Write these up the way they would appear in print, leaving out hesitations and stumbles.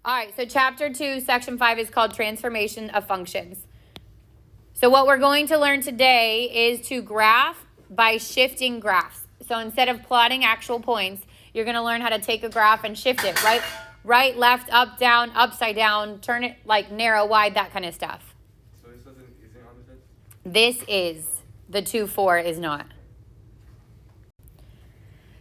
All right, so chapter 2, section 5 is called Transformation of Functions. So what we're going to learn today is to graph by shifting graphs. So instead of plotting actual points, you're going to learn how to take a graph and shift it, right, left, up, down, upside down, turn it like narrow, wide, that kind of stuff. So this isn't on the test? This is. The 2-4 is not.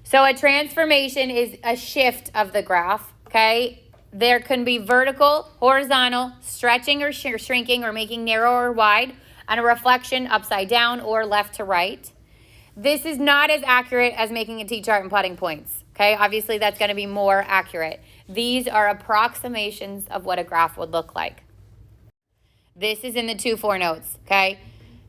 So a transformation is a shift of the graph, okay? There can be vertical, horizontal, stretching or shrinking or making narrow or wide, and a reflection upside down or left to right. This is not as accurate as making a T-chart and plotting points, okay? Obviously, that's going to be more accurate. These are approximations of what a graph would look like. This is in the 2-4 notes, okay?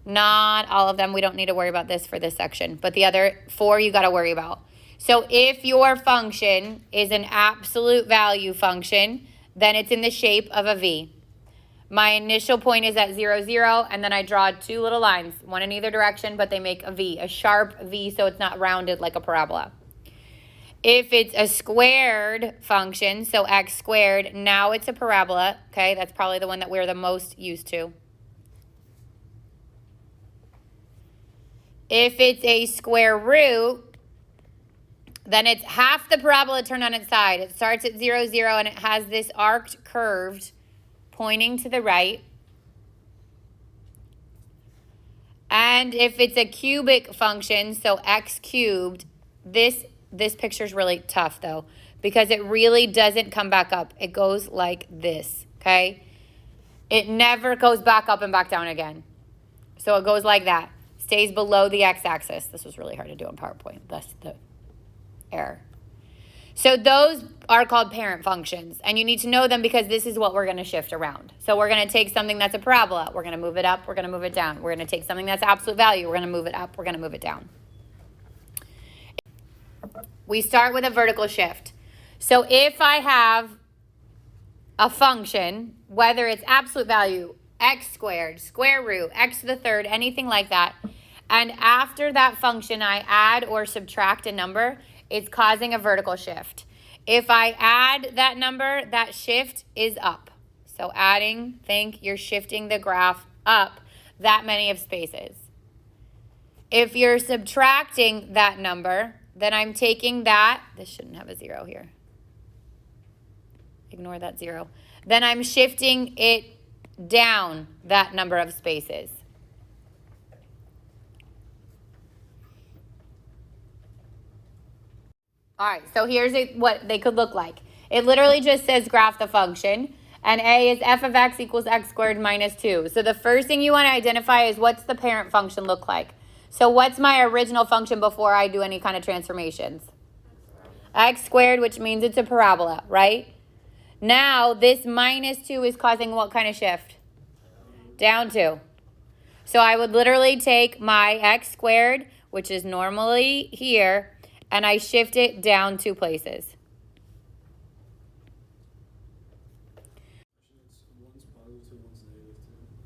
Not all of them. We don't need to worry about this for this section, but the other 4 you got to worry about. So if your function is an absolute value function, then it's in the shape of a V. My initial point is at 0, 0, and then I draw 2 little lines, one in either direction, but they make a V, a sharp V, so it's not rounded like a parabola. If it's a squared function, so x squared, now it's a parabola, okay? That's probably the one that we're the most used to. If it's a square root, then it's half the parabola turned on its side. It starts at 0, 0, and it has this arced curved pointing to the right. And if it's a cubic function, so x cubed, this picture's really tough, though, because it really doesn't come back up. It goes like this, okay? It never goes back up and back down again. So it goes like that. Stays below the x-axis. This was really hard to do on PowerPoint. That's the error. So those are called parent functions, and you need to know them because this is what we're going to shift around. So we're going to take something that's a parabola. We're going to move it up. We're going to move it down. We're going to take something that's absolute value. We're going to move it up. We're going to move it down. We start with a vertical shift. So if I have a function, whether it's absolute value, x squared, square root, x to the third, anything like that, and after that function I add or subtract a number, it's causing a vertical shift. If I add that number, that shift is up. So adding, think you're shifting the graph up that many of spaces. If you're subtracting that number, then I'm taking that, this shouldn't have a 0 here. Ignore that 0. Then I'm shifting it down that number of spaces. All right, so here's what they could look like. It literally just says graph the function, and A is f of x equals x squared minus 2. So the first thing you want to identify is what's the parent function look like. So what's my original function before I do any kind of transformations? X squared, which means it's a parabola, right? Now this minus 2 is causing what kind of shift? Down 2. So I would literally take my x squared, which is normally here, and I shift it down 2 places.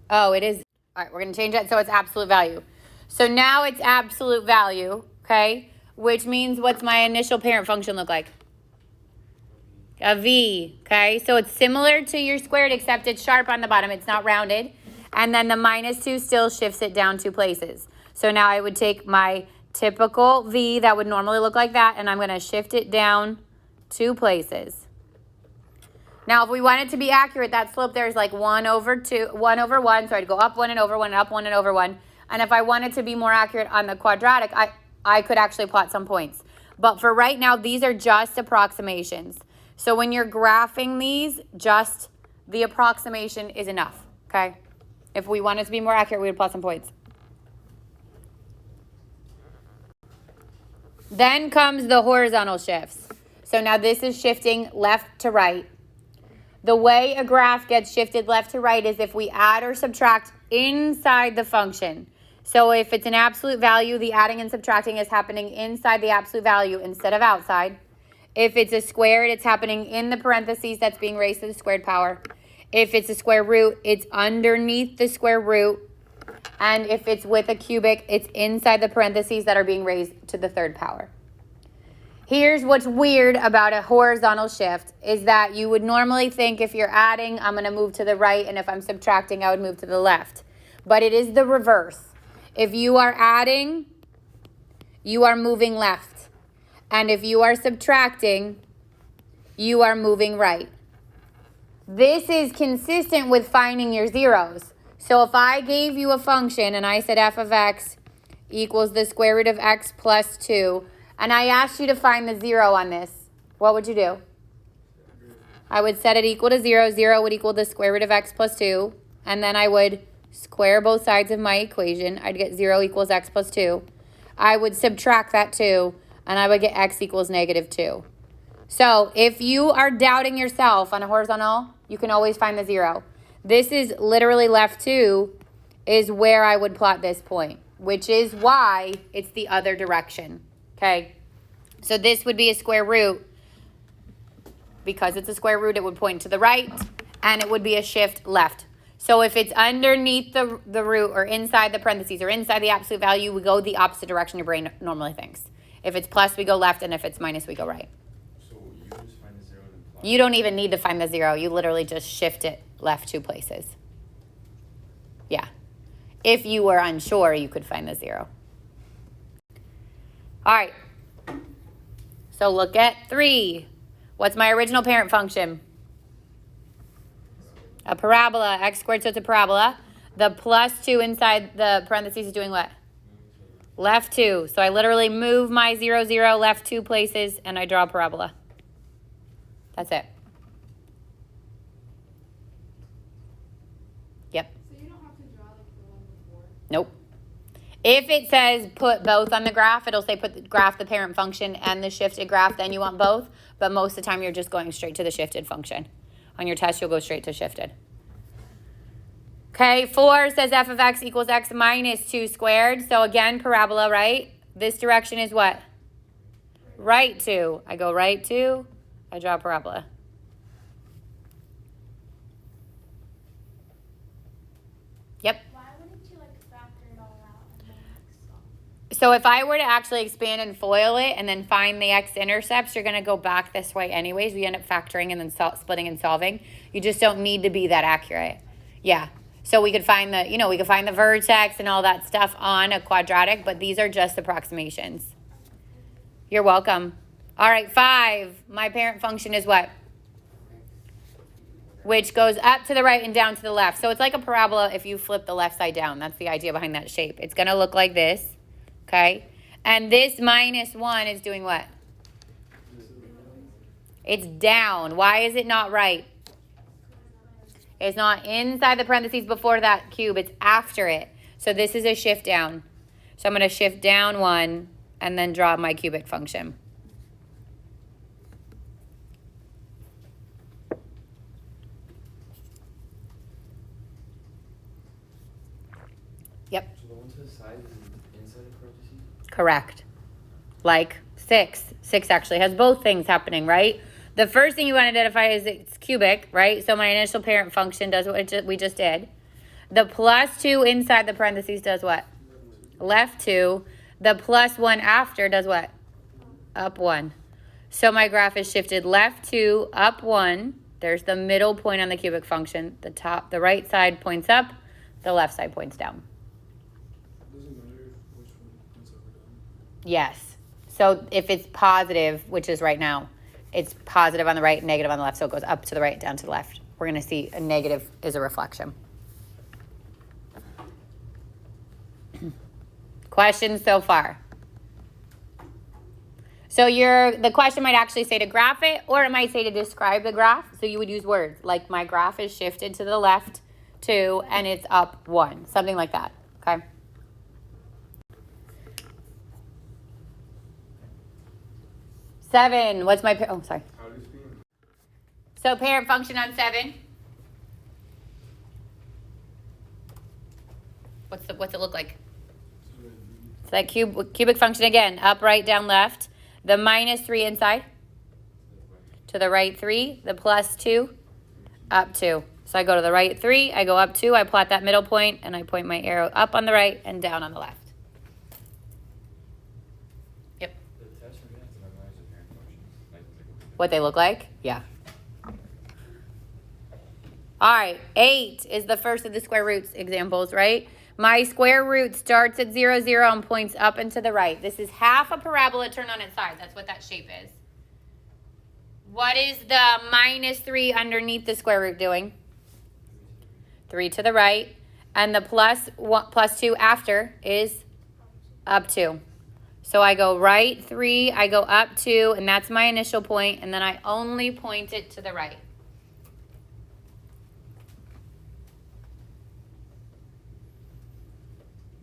Oh, it is. All right, we're going to change that so it's absolute value. So now it's absolute value, okay? Which means what's my initial parent function look like? A V, okay? So it's similar to your squared except it's sharp on the bottom. It's not rounded. And then the minus 2 still shifts it down 2 places. So now I would take my typical V that would normally look like that, and I'm going to shift it down 2 places. Now, if we want it to be accurate, that slope there is like 1 over 1. So I'd go up 1 and over 1, up 1 and over 1. And if I wanted to be more accurate on the quadratic, I could actually plot some points. But for right now, these are just approximations. So when you're graphing these, just the approximation is enough, okay? If we wanted to be more accurate, we would plot some points. Then comes the horizontal shifts. So now this is shifting left to right. The way a graph gets shifted left to right is if we add or subtract inside the function. So if it's an absolute value, the adding and subtracting is happening inside the absolute value instead of outside. If it's a squared, it's happening in the parentheses that's being raised to the squared power. If it's a square root, it's underneath the square root. And if it's with a cubic, it's inside the parentheses that are being raised to the third power. Here's what's weird about a horizontal shift is that you would normally think if you're adding, I'm going to move to the right, and if I'm subtracting, I would move to the left. But it is the reverse. If you are adding, you are moving left. And if you are subtracting, you are moving right. This is consistent with finding your zeros. So if I gave you a function and I said f of x equals the square root of x plus 2, and I asked you to find the 0 on this, what would you do? I would set it equal to 0. 0 would equal the square root of x plus 2. And then I would square both sides of my equation. I'd get 0 equals x plus 2. I would subtract that 2, and I would get x equals negative 2. So if you are doubting yourself on a horizontal, you can always find the 0. This is literally left 2 is where I would plot this point, which is why it's the other direction. Okay, so this would be a square root. Because it's a square root, it would point to the right, and it would be a shift left. So if it's underneath the root or inside the parentheses or inside the absolute value, we go the opposite direction your brain normally thinks. If it's plus, we go left, and if it's minus, we go right. So you just find the 0 and plot. You don't even need to find the 0. You literally just shift it left 2 places. Yeah. If you were unsure, you could find the 0. All right, so look at 3. What's my original parent function? A parabola, x squared, so it's a parabola. The plus 2 inside the parentheses is doing what? Left 2. So I literally move my 0, 0, left 2 places, and I draw a parabola. That's it. Yep. So you don't have to draw like the one before? Nope. If it says put both on the graph, it'll say put the graph, the parent function, and the shifted graph, then you want both. But most of the time, you're just going straight to the shifted function. On your test, you'll go straight to shifted. Okay, 4 says f of x equals x minus 2 squared. So again, parabola, right? This direction is what? Right 2. I go right 2. I draw a parabola. Yep. Why wouldn't you like factor it all out and then like So if I were to actually expand and FOIL it and then find the x-intercepts, you're going to go back this way anyways. We end up factoring and then splitting and solving. You just don't need to be that accurate. Yeah. So we could find the, we could find the vertex and all that stuff on a quadratic, but these are just approximations. You're welcome. All right, 5. My parent function is what? Which goes up to the right and down to the left. So it's like a parabola if you flip the left side down. That's the idea behind that shape. It's going to look like this. Okay, and this minus 1 is doing what? It's down. Why is it not right? It's not inside the parentheses before that cube. It's after it. So this is a shift down. So I'm going to shift down 1 and then draw my cubic function. Yep. So the one to the side is inside the parentheses? Correct. Like 6. 6 actually has both things happening, right? The first thing you want to identify is it's cubic, right? So my initial parent function does what we just did. The plus 2 inside the parentheses does what? Left 2. The plus 1 after does what? Up 1. So my graph is shifted left 2, up 1. There's the middle point on the cubic function. The right side points up. The left side points down. Doesn't matter which one points up or down. Yes. So if it's positive, which is right now, it's positive on the right, negative on the left. So it goes up to the right, down to the left. We're going to see a negative is a reflection. Questions so far? So the question might actually say to graph it, or it might say to describe the graph. So you would use words like my graph is shifted to the left 2 and it's up 1. Something like that. Okay. Seven. What's my sorry. How do you speak? So parent function on 7. What's it look like? So that cubic function again, up, right, down, left. The minus 3 inside. To the right 3. The plus 2. Up 2. So I go to the right 3. I go up 2. I plot that middle point, and I point my arrow up on the right and down on the left. Yep. The test for me is to memorize the parent What they look like? Yeah. All right, 8 is the first of the square roots examples, right? My square root starts at 0, 0 and points up and to the right. This is half a parabola turned on its side. That's what that shape is. What is the minus 3 underneath the square root doing? 3 to the right. And the plus 2 after is up 2. So I go right 3, I go up 2, and that's my initial point, and then I only point it to the right.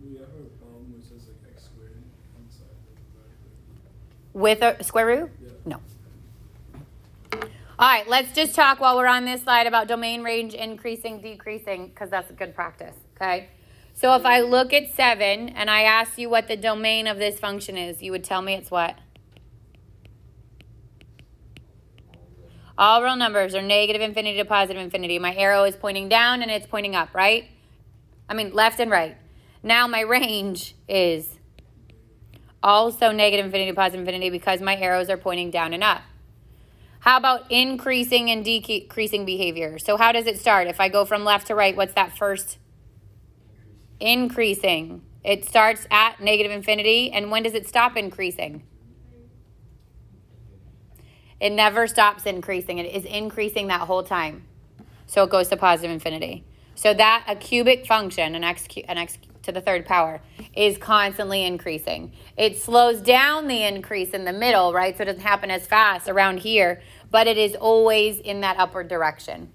Do you ever have a problem which says like x squared on the side of the With a square root? Yeah. No. All right, let's just talk while we're on this slide about domain range increasing, decreasing, because that's a good practice, okay? So if I look at 7 and I ask you what the domain of this function is, you would tell me it's what? All real numbers are negative infinity to positive infinity. My arrow is pointing down and it's pointing up, right? I mean, left and right. Now my range is also negative infinity to positive infinity because my arrows are pointing down and up. How about increasing and decreasing behavior? So how does it start? If I go from left to right, what's that first? Increasing. It starts at negative infinity, and when does it stop increasing? It never stops increasing. It is increasing that whole time. So it goes to positive infinity. So that a cubic function, an x to the third power, is constantly increasing. It slows down the increase in the middle, right? So it doesn't happen as fast around here, but it is always in that upward direction.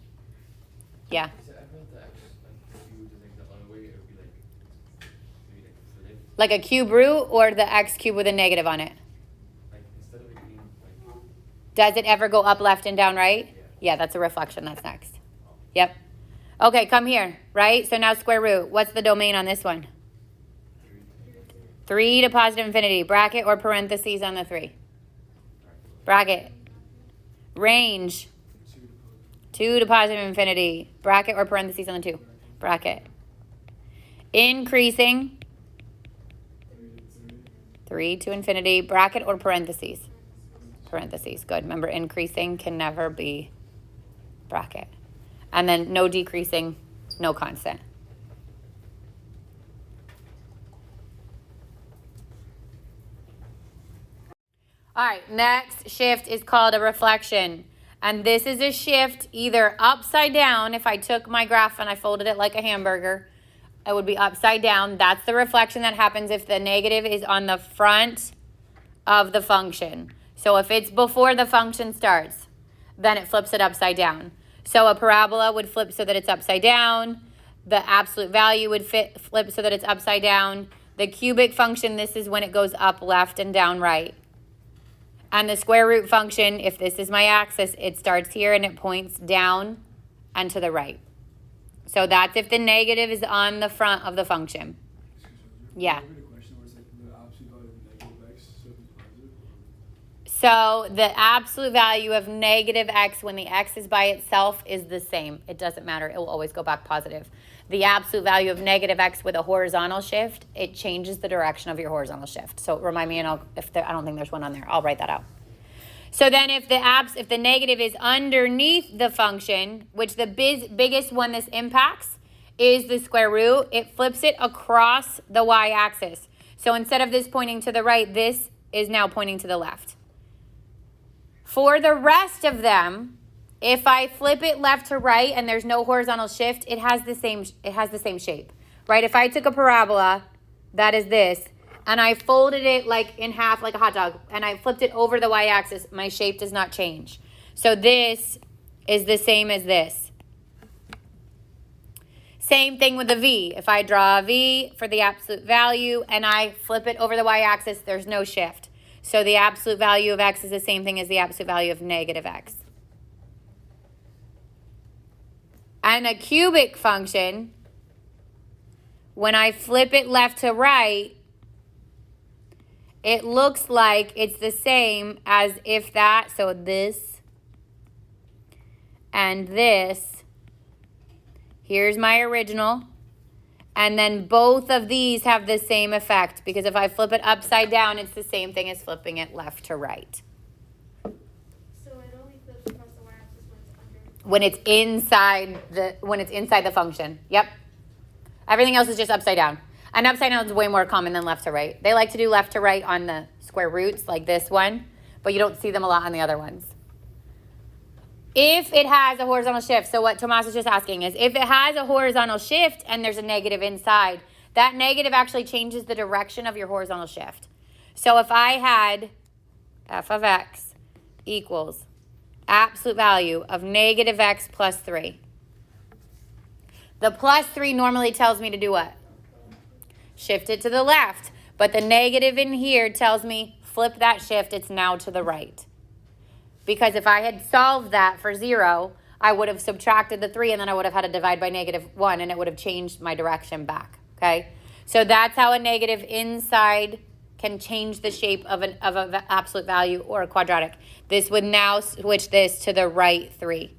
Yeah. I felt the x cubed is like the other way. It would be like maybe like flip. Like a cube root or the x cube with a negative on it? Like instead of it being like. Does it ever go up, left, and down, right? Yeah, that's a reflection. That's next. Yep. Okay, come here, right? So now square root. What's the domain on this one? 3 to positive infinity. Bracket or parentheses on the 3? Bracket. Range. 2 to positive infinity. Bracket or parentheses on the 2? Bracket. Increasing. 3 to infinity. Bracket or parentheses? Parentheses. Good. Remember, increasing can never be bracket. And then no decreasing, no constant. All right, next shift is called a reflection. And this is a shift either upside down. If I took my graph and I folded it like a hamburger, it would be upside down. That's the reflection that happens if the negative is on the front of the function. So if it's before the function starts, then it flips it upside down. So a parabola would flip so that it's upside down. The absolute value would flip so that it's upside down. The cubic function, this is when it goes up, left, and down, right. And the square root function, if this is my axis, it starts here and it points down and to the right. So that's if the negative is on the front of the function. Yeah. So the absolute value of negative x when the x is by itself is the same. It doesn't matter. It will always go back positive. The absolute value of negative x with a horizontal shift, it changes the direction of your horizontal shift. So remind me, and I don't think there's one on there. I'll write that out. So then if the negative is underneath the function, which the biggest one this impacts is the square root, it flips it across the y-axis. So instead of this pointing to the right, this is now pointing to the left. For the rest of them, if I flip it left to right and there's no horizontal shift, it has the same shape, right? If I took a parabola, that is this, and I folded it like in half like a hot dog, and I flipped it over the y-axis, my shape does not change. So this is the same as this. Same thing with the V. If I draw a V for the absolute value and I flip it over the y-axis, there's no shift. So the absolute value of x is the same thing as the absolute value of negative x. And a cubic function, when I flip it left to right, it looks like it's the same as if that, so this and this, here's my original, and then both of these have the same effect because if I flip it upside down, it's the same thing as flipping it left to right. So it'll when it's inside the function. Yep. Everything else is just upside down. And upside down is way more common than left to right. They like to do left to right on the square roots like this one, but you don't see them a lot on the other ones. If it has a horizontal shift, so what Tomas is just asking is, if it has a horizontal shift and there's a negative inside, that negative actually changes the direction of your horizontal shift. So if I had f of x equals absolute value of negative x plus 3, the plus 3 normally tells me to do what? Shift it to the left. But the negative in here tells me flip that shift, it's now to the right. Because if I had solved that for 0, I would have subtracted the 3 and then I would have had to divide by -1 and it would have changed my direction back, okay? So that's how a negative inside can change the shape of an absolute value or a quadratic. This would now switch this to the right 3.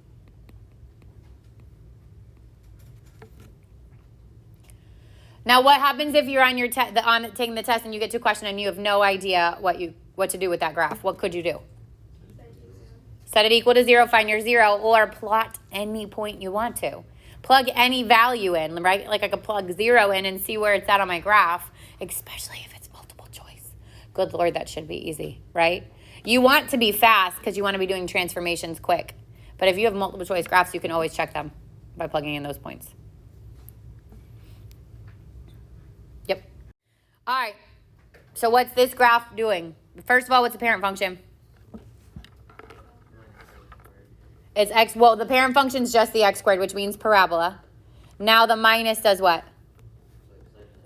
Now, what happens if you're on your taking the test and you get to a question and you have no idea what to do with that graph? What could you do? Set it equal to 0, find your 0, or plot any point you want to. Plug any value in, right? Like I could plug 0 in and see where it's at on my graph, especially if it's multiple choice. Good Lord, that should be easy, right? You want to be fast because you want to be doing transformations quick. But if you have multiple choice graphs, you can always check them by plugging in those points. Yep. All right. So what's this graph doing? First of all, what's the parent function? It's x. Well, the parent function is just the x squared, which means parabola. Now the minus does what?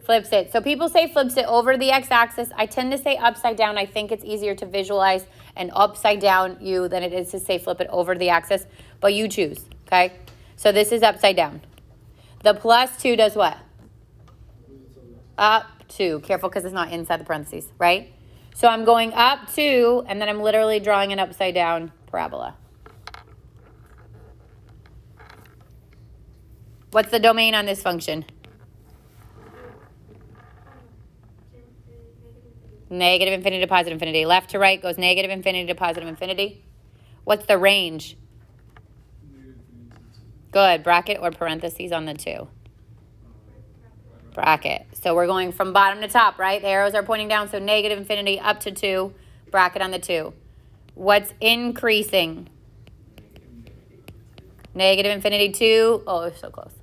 Flips it. So people say flips it over the x-axis. I tend to say upside down. I think it's easier to visualize an upside down U than it is to say flip it over the axis. But you choose, okay? So this is upside down. The plus 2 does what? Up 2. Careful because it's not inside the parentheses, right? So I'm going up 2, and then I'm literally drawing an upside down parabola. What's the domain on this function? Negative infinity to positive infinity. Left to right goes negative infinity to positive infinity. What's the range? Good. Bracket or parentheses on the 2? Bracket. So we're going from bottom to top, right? The arrows are pointing down, so negative infinity up to 2. Bracket on the 2. What's increasing? Negative infinity 2. Oh, we're so close.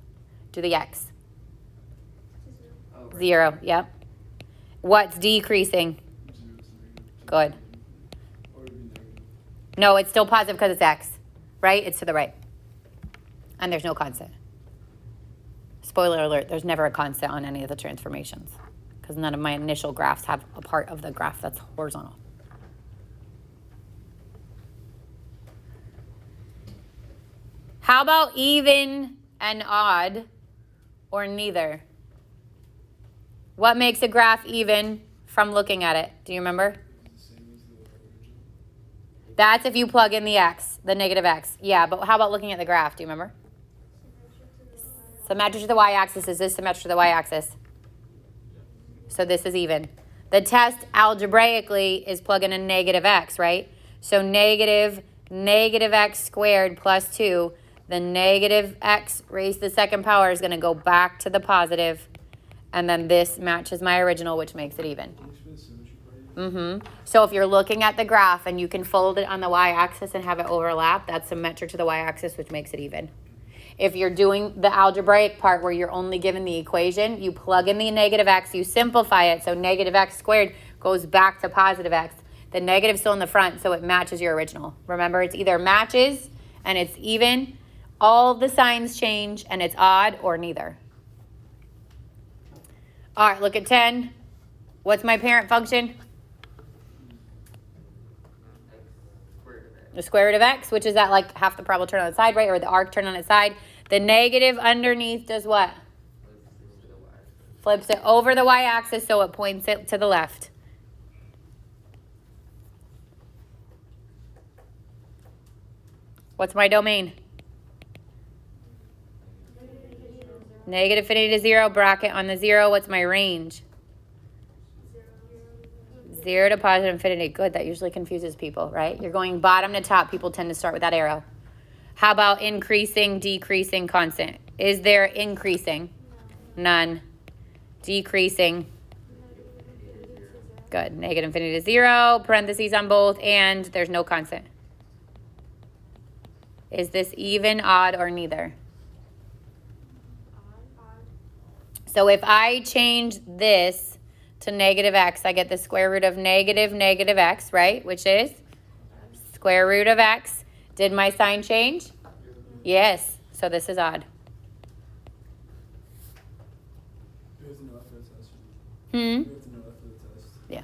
To the x. 0. Yep. What's decreasing? Good. No, it's still positive because it's x, right? It's to the right. And there's no constant. Spoiler alert, there's never a constant on any of the transformations because none of my initial graphs have a part of the graph that's horizontal. How about even and odd or neither? What makes a graph even from looking at it? Do you remember? That's if you plug in the x, the negative x. Yeah, but how about looking at the graph? Do you remember? Symmetric to the y-axis. Is this symmetric to the y-axis? So this is even. The test algebraically is plug in a negative x, right? So negative x squared plus 2. The negative x raised to the second power is going to go back to the positive. And then this matches my original, which makes it even. So if you're looking at the graph and you can fold it on the y-axis and have it overlap, that's symmetric to the y-axis, which makes it even. If you're doing the algebraic part where you're only given the equation, you plug in the negative x, you simplify it, so negative x squared goes back to positive x. The negative's still in the front, so it matches your original. Remember, it's either matches and it's even, all the signs change, and it's odd or neither. All right, look at 10. What's my parent function? The square root of x, which is that like half the parabola turn on its side, right? Or the arc turn on its side. The negative underneath does what? Flips it over the y-axis so it points it to the left. What's my domain? Negative infinity to 0, bracket on the 0. What's my range? 0 to positive infinity. Good, that usually confuses people, right? You're going bottom to top. People tend to start with that arrow. How about increasing, decreasing, constant? Is there increasing? None. Decreasing. Good. Negative infinity to 0, parentheses on both, and there's no constant. Is this even, odd, or neither? So if I change this to negative x, I get the square root of negative x, right? Which is square root of x. Did my sign change? Yes. So this is odd. We have to know after the test. Hmm? We have to know after the test. Yeah.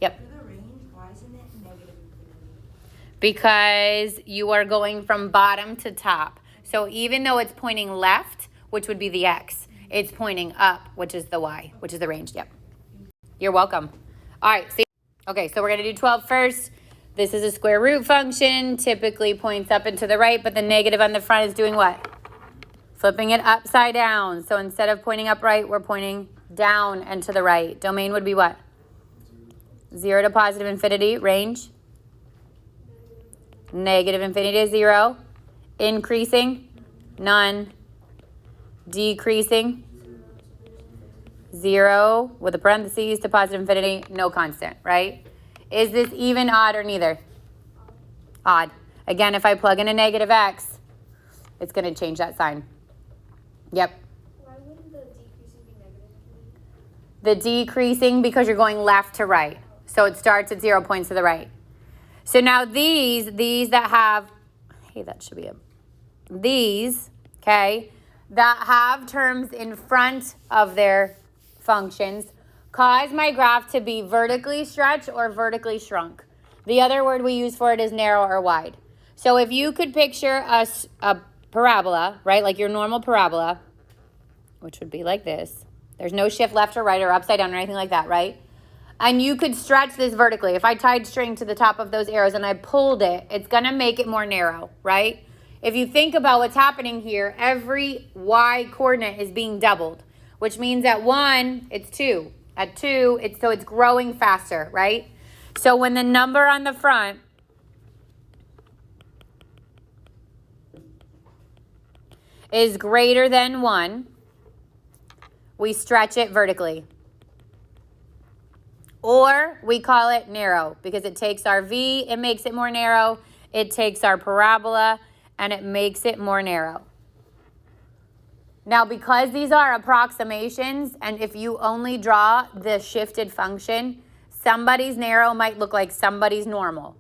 Yep. For the range, why isn't it negative infinity? Because you are going from bottom to top. So even though it's pointing left, which would be the x, it's pointing up, which is the y, which is the range. Yep. You're welcome. All right. See. Okay, so we're going to do 12 first. This is a square root function, typically points up and to the right, but the negative on the front is doing what? Flipping it upside down. So instead of pointing upright, we're pointing down and to the right. Domain would be what? 0 to positive infinity. Range? Negative infinity to 0. Increasing? None. Decreasing? 0 with a parentheses to positive infinity. No constant, right? Is this even, odd, or neither? Odd. Again, if I plug in a negative x, it's going to change that sign. Yep. Why wouldn't the decreasing be negative infinity? The decreasing, because you're going left to right. So it starts at 0 points to the right. So now these that have, hey, that should be these, okay, that have terms in front of their functions cause my graph to be vertically stretched or vertically shrunk. The other word we use for it is narrow or wide. So if you could picture a parabola, right, like your normal parabola, which would be like this. There's no shift left or right or upside down or anything like that, right? And you could stretch this vertically. If I tied string to the top of those arrows and I pulled it, it's going to make it more narrow, right? If you think about what's happening here, every y coordinate is being doubled, which means at 1, it's 2. At 2, it's growing faster, right? So when the number on the front is greater than 1, we stretch it vertically. Or we call it narrow because it takes our V, it makes it more narrow. It takes our parabola and it makes it more narrow. Now, because these are approximations, and if you only draw the shifted function, somebody's narrow might look like somebody's normal.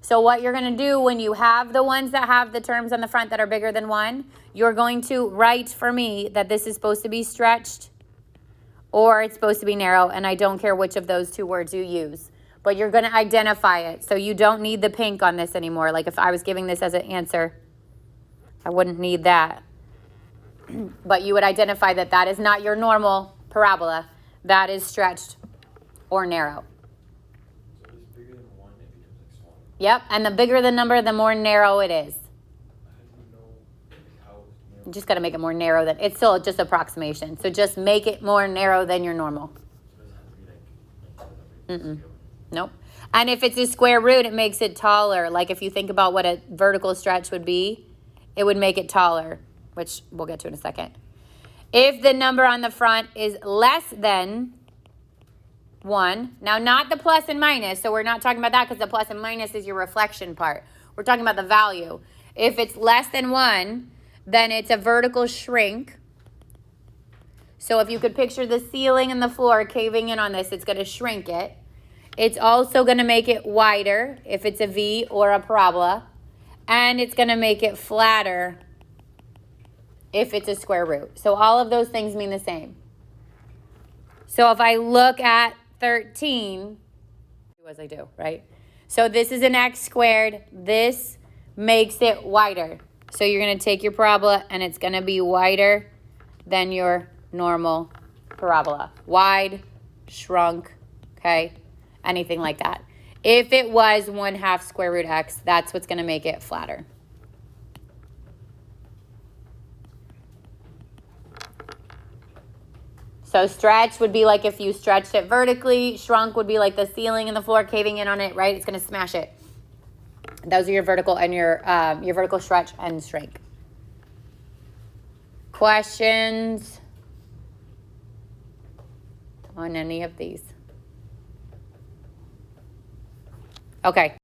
So what you're going to do when you have the ones that have the terms on the front that are bigger than 1, you're going to write for me that this is supposed to be stretched or it's supposed to be narrow, and I don't care which of those two words you use. But you're going to identify it, so you don't need the pink on this anymore. Like if I was giving this as an answer, I wouldn't need that. But you would identify that that is not your normal parabola. That is stretched or narrow. So if it's bigger than 1, it becomes like smaller. Yep, and the bigger the number, the more narrow it is. How do you know like, how it's narrow? You just got to make it more narrow than, it's still just approximation. So just make it more narrow than your normal. So it doesn't have to be like Nope. And if it's a square root, it makes it taller. Like if you think about what a vertical stretch would be, it would make it taller, which we'll get to in a second. If the number on the front is less than 1, now not the plus and minus, so we're not talking about that because the plus and minus is your reflection part. We're talking about the value. If it's less than 1, then it's a vertical shrink. So if you could picture the ceiling and the floor caving in on this, it's going to shrink it. It's also going to make it wider if it's a V or a parabola. And it's going to make it flatter if it's a square root. So all of those things mean the same. So if I look at 13, do as I do, right? So this is an x squared. This makes it wider. So you're going to take your parabola and it's going to be wider than your normal parabola. Wide, shrunk, okay? Anything like that. If it was 1/2 square root x, that's what's going to make it flatter. So stretch would be like if you stretched it vertically. Shrunk would be like the ceiling and the floor caving in on it, right? It's going to smash it. Those are your vertical and your vertical stretch and shrink. Questions on any of these? Okay.